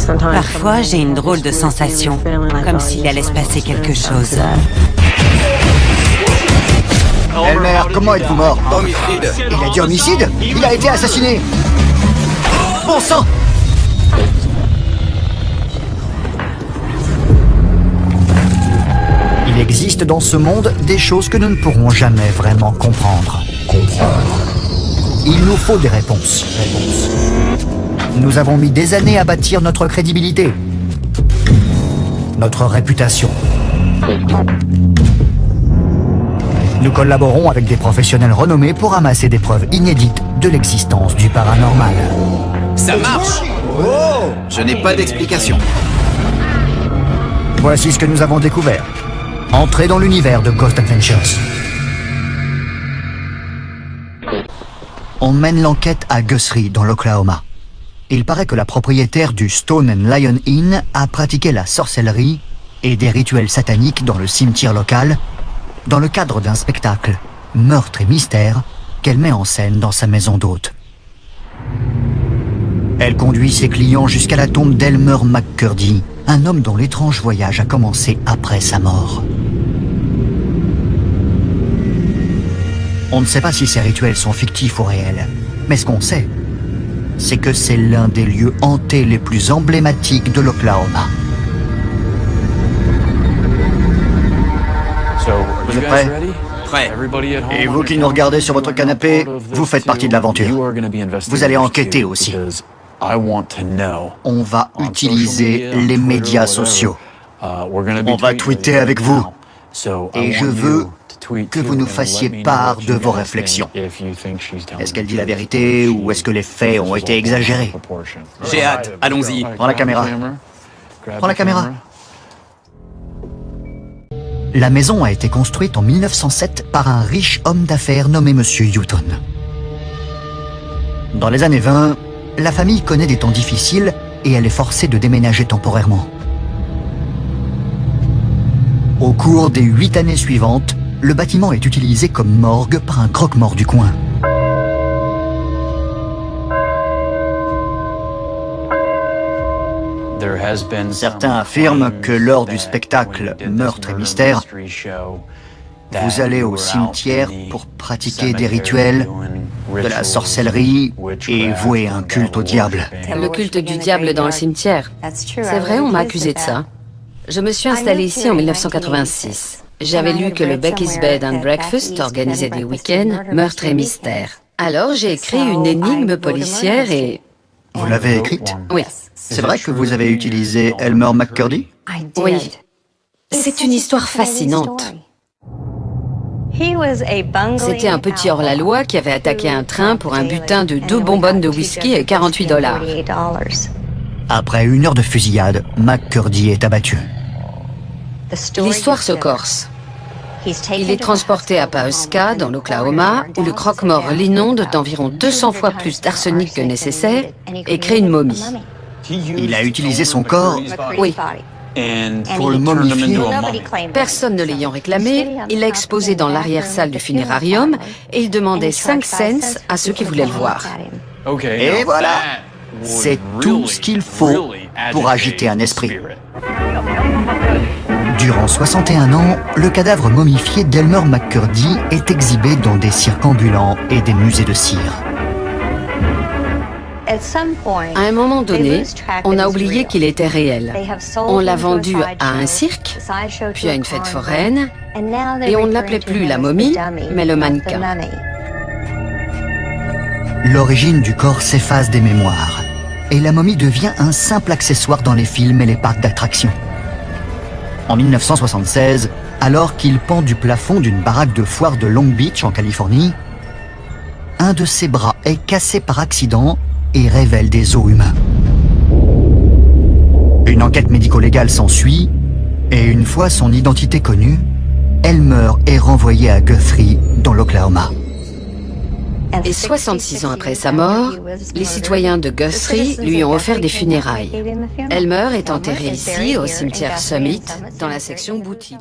Parfois, j'ai une drôle de sensation, comme s'il allait se passer quelque chose. Elmer, comment êtes-vous mort? Homicide. Il a dit homicide? Il a été assassiné. Bon sang! Il existe dans ce monde des choses que nous ne pourrons jamais vraiment comprendre. Il nous faut des réponses. Nous avons mis des années à bâtir notre crédibilité, notre réputation. Nous collaborons avec des professionnels renommés pour amasser des preuves inédites de l'existence du paranormal. Ça marche! Oh! Je n'ai pas d'explication. Voici ce que nous avons découvert. Entrez dans l'univers de Ghost Adventures. On mène l'enquête à Guthrie, dans l'Oklahoma. Il paraît que la propriétaire du Stone and Lion Inn a pratiqué la sorcellerie et des rituels sataniques dans le cimetière local, dans le cadre d'un spectacle, Meurtre et Mystère, qu'elle met en scène dans sa maison d'hôte. Elle conduit ses clients jusqu'à la tombe d'Elmer McCurdy, un homme dont l'étrange voyage a commencé après sa mort. On ne sait pas si ces rituels sont fictifs ou réels, mais ce qu'on sait, c'est que c'est l'un des lieux hantés les plus emblématiques de l'Oklahoma. Vous êtes prêts? Prêt. Et vous qui nous regardez sur votre canapé, vous faites partie de l'aventure. Vous allez enquêter aussi. On va utiliser les médias sociaux. On va tweeter avec vous. Et je veux que vous nous fassiez part de vos réflexions. Est-ce qu'elle dit la vérité ou est-ce que les faits ont été exagérés? J'ai hâte, allons-y. Prends la caméra. Prends la caméra. La maison a été construite en 1907 par un riche homme d'affaires nommé Monsieur Houghton. Dans les années 20, la famille connaît des temps difficiles et elle est forcée de déménager temporairement. Au cours des 8 années suivantes, le bâtiment est utilisé comme morgue par un croque-mort du coin. Certains affirment que lors du spectacle Meurtre et Mystère, vous allez au cimetière pour pratiquer des rituels, de la sorcellerie et vouer un culte au diable. Le culte du diable dans le cimetière. C'est vrai, on m'a accusé de ça. Je me suis installée ici en 1986. J'avais lu que le Becky's Bed and Breakfast organisait des week-ends Meurtre et Mystère. Alors j'ai écrit une énigme policière et... Vous l'avez écrite? Oui. C'est vrai que vous avez utilisé Elmer McCurdy? Oui. C'est une histoire fascinante. C'était un petit hors-la-loi qui avait attaqué un train pour un butin de 2 bonbonnes de whisky et $48. Après 1 heure de fusillade, McCurdy est abattu. L'histoire se corse. Il est transporté à Pawhuska, dans l'Oklahoma, où le croque-mort l'inonde d'environ 200 fois plus d'arsenic que nécessaire et crée une momie. Il a utilisé son corps Oui. pour le momifier. Personne ne l'ayant réclamé, il l'a exposé dans l'arrière-salle du funérarium et il demandait 5 cents à ceux qui voulaient le voir. Et voilà! C'est tout ce qu'il faut pour agiter un esprit. Durant 61 ans, le cadavre momifié d'Elmer McCurdy est exhibé dans des cirques ambulants et des musées de cire. À un moment donné, on a oublié qu'il était réel. On l'a vendu à un cirque, puis à une fête foraine, et on ne l'appelait plus la momie, mais le mannequin. L'origine du corps s'efface des mémoires, et la momie devient un simple accessoire dans les films et les parcs d'attractions. En 1976, alors qu'il pend du plafond d'une baraque de foire de Long Beach en Californie, un de ses bras est cassé par accident et révèle des os humains. Une enquête médico-légale s'ensuit, et une fois son identité connue, Elmer est renvoyé à Guthrie, dans l'Oklahoma. Et 66 ans après sa mort, les citoyens de Guthrie lui ont offert des funérailles. Elmer est enterré ici, au cimetière Summit, dans la section Bootheel.